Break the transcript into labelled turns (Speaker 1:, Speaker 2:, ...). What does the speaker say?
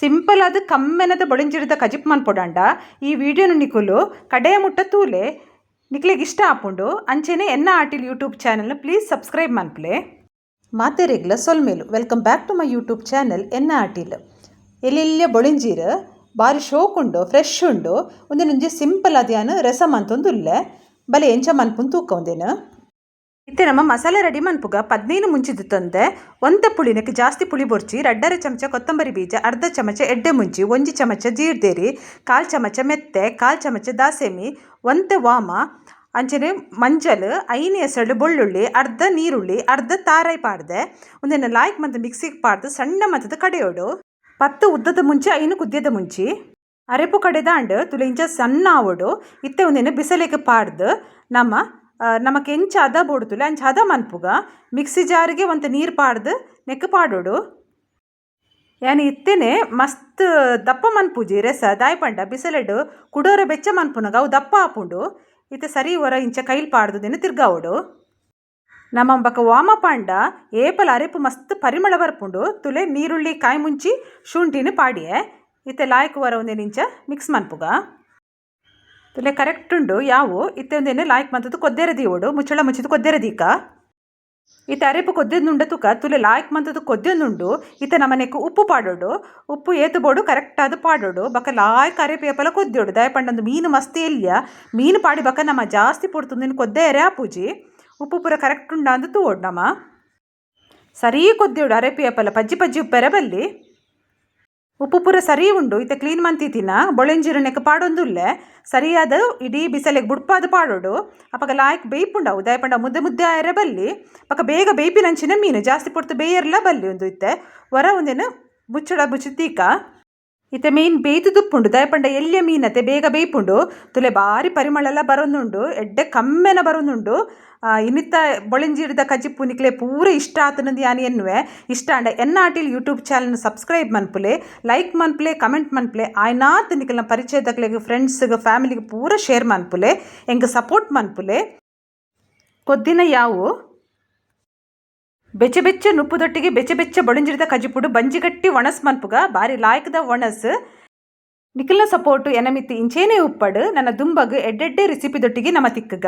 Speaker 1: Simple ಆದ ಕಮ್ಮೆನದ ಬೊಳಿಂಜಿರದ ಕಜಿಪ್ ಮನ್ಪೊಡಂಡ ಈ ವಿಡಿಯೋನು ನಿಕುಲು ಕಡೆಯ ಮುಟ್ಟ ತೂಲೆ ನಿಕ್ಲೆಗೆ ಇಷ್ಟ ಆಪುಂಡು ಅಂಚೆನೆ ಎನ್ನ ಆಟಿಲ್ ಯೂಟ್ಯೂಬ್ ಚಾನಲ್ನ ಪ್ಲೀಸ್ ಸಬ್ಸ್ಕ್ರೈಬ್ ಮನ್ಪುಲೆ. ಮಾತೆರೆಗ್ಲ ಸೊಲ್ಮೇಲು welcome back to my YouTube channel ಎನ್ನ ಆಟಿಲ್. ಎಲ್ಲೆಲ್ಲ ಬೊಳಿಂಜೀರ್ ಬಾರಿ ಶೋಕ್ ಉಂಡು, ಫ್ರೆಶ್ ಉಂಡು. ಒಂದೇನೊಂಜಿ ಸಿಂಪಲ್ ಅದ್ಯಾನು ರಸಮ್ ಅಂತೊಂದುಲ್ಲೆ ಬಲೆ ಎಂಚ ಮನ್ಪುನ್ ತೂಕ ಒಂದೇನು. ಇತ್ತೆ ನಮ್ಮ ಮಸಾಲೆ ರೆಡಿ ಮನ್ಪುಗ 15 ಮುಂಚಿದ್ದು ತಂದೆ ಒಂದ ಪುಳಿನಕ್ಕೆ ಜಾಸ್ತಿ ಪುಳಿ ಬೊರ್ಚಿ 2 ಚಮಚ ಕೊತ್ತಂಬರಿ ಬೀಜ, ಅರ್ಧ ಚಮಚ ಎಡ್ಡೆ ಮುಂಚಿ, 1 ಚಮಚ ಜೀರ್ದೇರಿ, 1/4 ಚಮಚ ಮೆತ್ತೆ, 1/4 ಚಮಚ ದಾಸೆಮಿ, ಒಂತೆ ವಾಮ, ಅಂಚನೆ ಮಂಜಲ್, 5 ಎಸಳು ಬೆಳ್ಳುಳ್ಳಿ, ಅರ್ಧ ನೀರುಳ್ಳಿ, ಅರ್ಧ ತಾರಾಯಿ ಪಾಡ್ದೆ ಒಂದೇನು ಲಾಯ್ಕ್ ಮಂತ್ ಮಿಕ್ಸಿಗೆ ಪಾಡ್ದು ಸಣ್ಣ ಮತ್ತದ ಕಡೆಯೋಡು 10 ಉದ್ದದ ಮುಂಚೆ 5 ಕುದ್ಯದ ಮುಂಚಿ ಅರೆಪು ಕಡೆದಾಂಡು ತುಲೆ ಇಂಚ ಸಣ್ಣ ಆವೋಡು ಇತ್ತೆ ಒಂದೇನು ಬಿಸಲೆಗೆ ಪಾಡ್ದು ನಮಕ್ ಎಂಚ ಹದ ಬೋಡ್ತುಲೆ ಅಂಚ ಹದ ಮನ್ಪುಗ ಮಿಕ್ಸಿ ಜಾರಿಗೆ ಒಂತ ನೀರು ಪಾಡ್ದು ನೆಕ್ ಪಾಡೋಡು. ಯಾನಿ ಇತ್ತೇನೆ ಮಸ್ತ್ ದಪ್ಪ ಮನ್ಪುಜಿ ರಸ ದಾಯ್ ಪಂಡ ಬಿಸಲೆಡು ಕುಡೋರ ಬೆಚ್ಚ ಮನ್ಪುನಗ ಅವು ದಪ್ಪ ಆಪುಂಡು. ಇತ್ತೆ ಸರಿ ಹೊರ ಇಂಚ ಕೈಲ್ ಪಾಡ್ದುದೇನು ತಿರ್ಗಾವೋಡು. ನಮ್ಮ ಬಕ ವಾಮ ಪಾಂಡ ಏಪಲ ಅರೆಪು ಮಸ್ತ್ ಪರಿಮಳ ಬರ್ಪುಂಡು ತುಲೆ ನೀರುಳ್ಳಿ ಕಾಯಿ ಮುಂಚಿ ಶುಂಠಿನ ಪಾಡಿಯೆ ಇತ್ತೆ ಲಾಯ್ಕ್ ಹೊರ ಒಂದೇನು ಇಂಚ ಮಿಕ್ಸ್ ಮನ್ಪುಗ ತುಲೆ ಕರೆಕ್ಟ್ ಉಂಡು. ಯಾವು ಇತ್ತೆ ಒಂದೇನು ಲಾಯ್ಕ್ ಮಂತದ್ದು ಕೊದ್ದೆರೆ ದೀವೋಡು ಮುಚ್ಚಳ ಮುಚ್ಚಿದ್ದು ಕೊದ್ದೆರೆ ದೀಕ ಇತ್ತೆ ಅರೆಪು ಕೊದ್ದೆಂದುಂಡ ತುಕ ತುಲೆ ಲಾಯ್ಕ್ ಮಂತದ್ದು ಕೊದ್ದೆಂದುಂಡು. ಇತ್ತೆ ನಮ್ಮನೆಕ್ ಉಪ್ಪು ಪಾಡೋಡು, ಉಪ್ಪು ಏತು ಬೋಡು ಕರೆಕ್ಟ್ ಆದ ಪಾಡೋಡು ಬಕ ಲಾಯ್ಕ್ ಅರೆಪು ಏಪಲ ಕೊದ್ದೋಡು. ದಯಪಂಡಂದು ಮೀನು ಮಸ್ತ್ ಎಲ್ಯ ಮೀನು ಪಾಡಿ ಬಕ ನಮ್ಮ ಜಾಸ್ತಿ ಪುಡ್ತುಂದಿನ ಕೊದ್ದೆ ಎರೆ ಆಪುಜಿ ಉಪ್ಪು ಪೂರ ಕರೆಕ್ಟ್ ಉಂಡ ಅಂದು ತೂವೋಡು. ನಮ್ಮ ಸರಿ ಕೊದ್ದೋಡು ಅರೆಪು ಏಪಲ ಪಜ್ಜಿ ಪಜ್ಜಿ ಉಪ್ಪೆರೆ ಬಲ್ಲಿ ಉಪ್ಪು ಪೂರ ಸರಿ ಉಂಡು. ಇತ್ತೆ ಕ್ಲೀನ್ ಮಂತಿತ್ತಿನ ಬೊಳೆಂಜಿರನೆಕ್ ಪಾಡೊಂದುಲ್ಲೆ ಸರಿಯಾದ ಇಡೀ ಬಿಸಲೆಗೆ ಬುಡ್ಪಾದ ಪಾಡೋಡು. ಅಪಗ ಲಾಯ್ಕ್ ಬೇಯ್ಪುಂಡವು ದಯಪಂಡ ಮುದ್ದೆ ಮುದ್ದೆ ಆಯರೆ ಬಲ್ಲಿ ಪಕ್ಕ ಬೇಗ ಬೇಯ್ಪಿನಂಚಿನ ಮೀನು ಜಾಸ್ತಿ ಪೊಡ್ತು ಬೇಯರ್ಲ ಬಲ್ಲಿ ಒಂದು ಇತ್ತೆ ಹೊರ ಒಂದೇನು ಮುಚ್ಚಳ ಮುಚ್ಚಿ ತೀಕ ಇತ್ತೆ ಮೀನು ಬೇಯ್ದು ತುಪ್ಪುಂಡು. ದಯಪಂಡ ಎಲ್ಲಿಯ ಮೀನತ್ತೆ ಬೇಗ ಬೇಯ್ಪುಂಡು ತುಲೆ ಬಾರಿ ಪರಿಮಳ ಬರೋದುಂಡು, ಎಡ್ಡೆ ಕಮ್ಮೆನ ಬರೋದುಂಡು. ಇನ್ನಿತ್ತ ಬೊಳೆಂಜಿರದ ಕಜಿಪ್ಪು ನಿಕ್ಲೆ ಪೂರ ಇಷ್ಟ ಆತನದು ಯಾನಿ ಎನ್ನುವೆ. ಇಷ್ಟ ಅಂಡ ಎನ್ನ ಆಟಿಲ್ ಯೂಟ್ಯೂಬ್ ಚಾನಲ್ನ ಸಬ್ಸ್ಕ್ರೈಬ್ ಮನ್ಪುಲೆ, ಲೈಕ್ ಮನ್ಪುಲೆ, ಕಮೆಂಟ್ ಮನ್ಪುಲೆ. ಆಯ್ನಾತ್ ನಿಕ್ಲೆನ ಪರಿಚಯದಕ್ಲೆಗೆ ಫ್ರೆಂಡ್ಸ್ಗೆ ಫ್ಯಾಮಿಲಿಗೆ ಪೂರ ಶೇರ್ ಮನ್ಪುಲೆ, ಎಂಗೆ ಸಪೋರ್ಟ್ ಮನ್ಪುಲೆ. ಕೊದ್ದಿನ ಯಾವು ಬೆಚ್ಚ ಬೆಚ್ಚ ನುಪ್ಪುದೊಟ್ಟಿಗೆ ಬೆಚ್ಚ ಬೆಚ್ಚ ಬೊಳೆಂಜಿರದ ಕಜಿಪುಡು ಬಂಜಿಗಟ್ಟಿ ಒಣಸ್ ಮನ್ಪುಗ ಬಾರಿ ಲಾಯ್ಕದ ಒಣಸ್ ನಿಖಲ್ನ ಸಪೋರ್ಟು ಎನಮಿತ್ತಿ ಇಂಚೇನೆ ಉಪ್ಪಡು ನನ್ನ ದುಂಬಗ್ ಎಡ್ಡೆಡ್ಡೆ ರೆಸಿಪಿದೊಟ್ಟಿಗೆ ನಮ್ಮ ತಿಕ್ಕಗ.